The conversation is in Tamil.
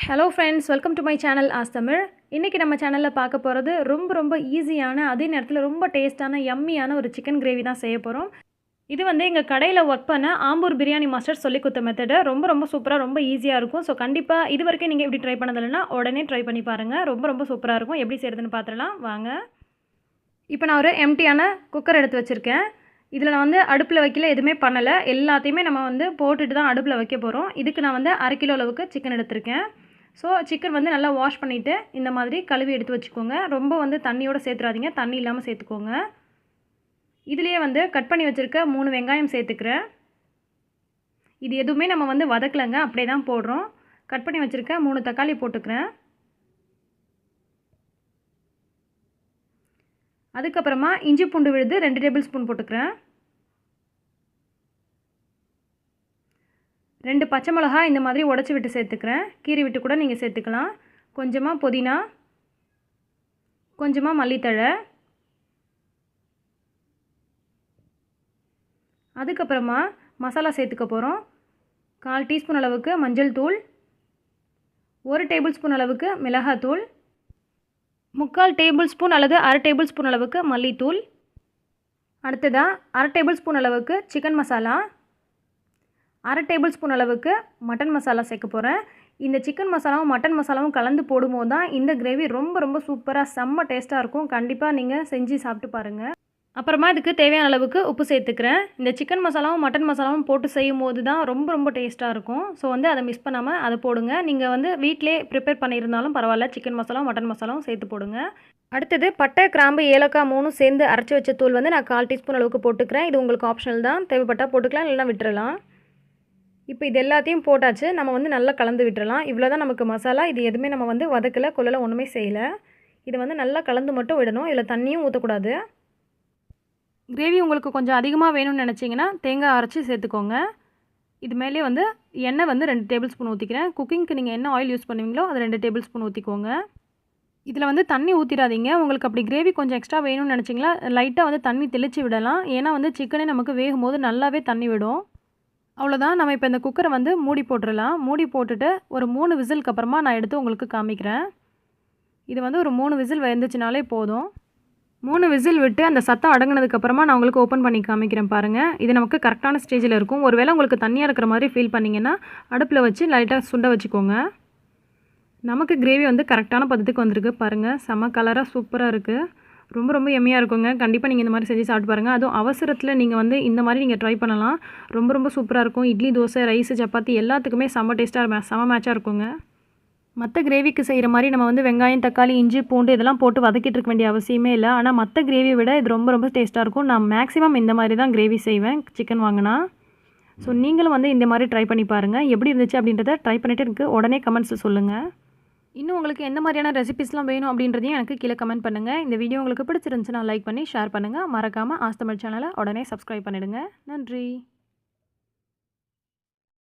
Hello friends, welcome to my channel ஆஸ்தமிழ். இன்றைக்கி நம்ம சேனலில் பார்க்க போகிறது ரொம்ப ஈஸியான, அதே நேரத்தில் ரொம்ப டேஸ்ட்டான யம்மியான ஒரு சிக்கன் கிரேவி தான் செய்ய போகிறோம். இது வந்து எங்கள் கடையில் ஒர்க் பண்ண ஆம்பூர் பிரியாணி மாஸ்டர் சொல்லி கொடுத்த மெத்தடு. ரொம்ப சூப்பராக, ரொம்ப ஈஸியாக இருக்கும். ஸோ கண்டிப்பாக இது வரைக்கும் நீங்கள் எப்படி ட்ரை பண்ணதில்லைன்னா உடனே ட்ரை பண்ணி பாருங்கள். ரொம்ப சூப்பராக இருக்கும். எப்படி செய்கிறதுன்னு பார்த்துடலாம் வாங்க. இப்போ நான் ஒரு எம்டியான குக்கர் எடுத்து வச்சுருக்கேன். இதில் நான் வந்து அடுப்பில் வைக்கல, எதுவுமே பண்ணலை. எல்லாத்தையுமே நம்ம வந்து போட்டுட்டு தான் அடுப்பில் வைக்க போகிறோம். இதுக்கு நான் வந்து 1/2 கிலோ அளவுக்கு சிக்கன் எடுத்திருக்கேன். ஸோ சிக்கன் வந்து நல்லா வாஷ் பண்ணிவிட்டு இந்த மாதிரி கழுவி எடுத்து வச்சுக்கோங்க. ரொம்ப வந்து தண்ணியோடு சேர்த்துறாதீங்க, தண்ணி இல்லாமல் சேர்த்துக்கோங்க. இதுலேயே வந்து கட் பண்ணி வச்சுருக்க 3 வெங்காயம் சேர்த்துக்கிறேன். இது எதுவுமே நம்ம வந்து வதக்கலைங்க, அப்படியே தான் போடுறோம். கட் பண்ணி வச்சுருக்க 3 தக்காளி போட்டுக்கிறேன். அதுக்கப்புறமா இஞ்சி பூண்டு விழுது 2 டேபிள் ஸ்பூன் போட்டுக்கிறேன். 2 பச்சை மிளகா இந்த மாதிரி உடச்சி விட்டு சேர்த்துக்கிறேன். கீரி விட்டு கூட நீங்கள் சேர்த்துக்கலாம். கொஞ்சமாக புதினா, கொஞ்சமாக மல்லித்தழை. அதுக்கப்புறமா மசாலா சேர்த்துக்க போகிறோம். 1/4 டீஸ்பூன் அளவுக்கு மஞ்சள் தூள், 1 டேபிள் ஸ்பூன் அளவுக்கு மிளகாத்தூள், 3/4 டேபிள் ஸ்பூன் அல்லது 1/2 டேபிள் ஸ்பூன் அளவுக்கு மல்லித்தூள். அடுத்ததாக 1/2 டேபிள் ஸ்பூன் அளவுக்கு சிக்கன் மசாலா, 1/2 டேபிள் ஸ்பூன் அளவுக்கு மட்டன் மசாலா சேர்க்க போகிறேன். இந்த சிக்கன் மசாலாவும் மட்டன் மசாலாவும் கலந்து போடும்போது தான் இந்த கிரேவி ரொம்ப சூப்பராக செம்ம டேஸ்ட்டாக இருக்கும். கண்டிப்பாக நீங்கள் செஞ்சு சாப்பிட்டு பாருங்கள். அப்புறமா இதுக்கு தேவையான அளவுக்கு உப்பு சேர்த்துக்கிறேன். இந்த சிக்கன் மசாலாவும் மட்டன் மசாலாவும் போட்டு செய்யும் போது தான் ரொம்ப டேஸ்ட்டாக இருக்கும். ஸோ வந்து அதை மிஸ் பண்ணாமல் அதை போடுங்க. நீங்கள் வந்து வீட்டிலே ப்ரிப்பேர் பண்ணியிருந்தாலும் பரவாயில்ல, சிக்கன் மசாலாவும் மட்டன் மசாலாவும் சேர்த்து போடுங்க. அடுத்தது பட்டை, கிராம்பு, ஏலக்காய் 3 சேர்ந்து அரைச்சி வச்ச தூள் வந்து நான் 1/4 டீஸ்பூன் அளவுக்கு போட்டுக்கிறேன். இது உங்களுக்கு ஆப்ஷனல் தான், தேவைப்பட்டால் போட்டுக்கலாம், இல்லைனா விட்டுறலாம். இப்போ இது எல்லாத்தையும் போட்டாச்சு. நம்ம வந்து நல்லா கலந்து விட்டுறலாம். இவ்வளோ தான் நமக்கு மசாலா. இது எதுவுமே நம்ம வந்து வதக்கலை, கொள்ளலை, ஒன்றுமே செய்யலை. இதை வந்து நல்லா கலந்து மட்டும் விடணும். இதில் தண்ணியும் ஊற்றக்கூடாது. கிரேவி உங்களுக்கு கொஞ்சம் அதிகமாக வேணும்னு நினச்சிங்கன்னா தேங்காய் அரைச்சி சேர்த்துக்கோங்க. இது மேலே வந்து எண்ணெய் வந்து 2 டேபிள் ஸ்பூன் ஊற்றிக்கிறேன். குக்கிங்க்கு நீங்கள் என்ன ஆயில் யூஸ் பண்ணுவீங்களோ அது 2 டேபிள் ஸ்பூன் ஊற்றிக்கோங்க. இதில் வந்து தண்ணி ஊற்றிடாதீங்க. உங்களுக்கு அப்படி கிரேவி கொஞ்சம் எக்ஸ்ட்ரா வேணும்னு நினச்சிங்களா லைட்டாக வந்து தண்ணி தெளித்து விடலாம். ஏன்னா வந்து சிக்கனே நமக்கு வேகும் போது நல்லாவே தண்ணி விடும். அவ்வளோதான். நம்ம இப்போ இந்த குக்கரை வந்து மூடி போட்டுடலாம். மூடி போட்டுட்டு ஒரு 3 விசிலுக்கு அப்புறமா நான் எடுத்து உங்களுக்கு காமிக்கிறேன். இது வந்து ஒரு 3 விசில் வெந்துச்சுனாலே போதும். 3 விசில் விட்டு அந்த சத்தம் அடங்கினதுக்கப்புறமா நான் உங்களுக்கு ஓப்பன் பண்ணி காமிக்கிறேன் பாருங்கள். இது நமக்கு கரெக்டான ஸ்டேஜில் இருக்கும். ஒருவேளை உங்களுக்கு தண்ணியாக இருக்கிற மாதிரி ஃபீல் பண்ணிங்கன்னா அடுப்பில் வச்சு லைட்டாக சுண்ட வச்சுக்கோங்க. நமக்கு கிரேவி வந்து கரெக்டான பதத்துக்கு வந்திருக்கு பாருங்கள். செம்ம கலராக சூப்பராக இருக்குது. ரொம்ப யம்மியாக இருக்குங்க. கண்டிப்பாக நீங்கள் இந்த மாதிரி செஞ்சு சாப்பிட்டு பாருங்கள். அதுவும் அவசரத்தில் நீங்கள் வந்து இந்த மாதிரி நீங்கள் ட்ரை பண்ணலாம். ரொம்ப சூப்பராக இருக்கும். இட்லி, தோசை, ரைஸு, சப்பாத்தி எல்லாத்துக்குமே செம்ம டேஸ்ட்டாக செம்ம மேட்சாக இருக்குங்க. மற்ற கிரேவிக்கு செய்கிற மாதிரி நம்ம வந்து வெங்காயம், தக்காளி, இஞ்சி, பூண்டு இதெல்லாம் போட்டு வதக்கிட்டு இருக்க வேண்டிய அவசியமே இல்லை. ஆனால் மற்ற கிரேவியை விட இது ரொம்ப டேஸ்ட்டாக இருக்கும். நான் மேக்ஸிமம் இந்த மாதிரி தான் கிரேவி செய்வேன் சிக்கன் வாங்கினா. ஸோ நீங்களும் வந்து இந்த மாதிரி ட்ரை பண்ணி பாருங்கள். எப்படி இருந்துச்சு அப்படின்றத ட்ரை பண்ணிவிட்டு எனக்கு உடனே கமெண்ட்ஸில் சொல்லுங்கள். இன்னும் உங்களுக்கு எந்த மாதிரியான ரெசிபிஸ்லாம் வேணும் அப்படின்றதையும் எனக்கு கீழே கமெண்ட் பண்ணுங்கள். இந்த வீடியோ உங்களுக்கு பிடிச்சிருந்துச்சுன்னா லைக் பண்ணி ஷேர் பண்ணுங்கள். மறக்காமல் ஆஸ்தமிழ் சேனலை உடனே சப்ஸ்கிரைப் பண்ணிவிடுங்க. நன்றி.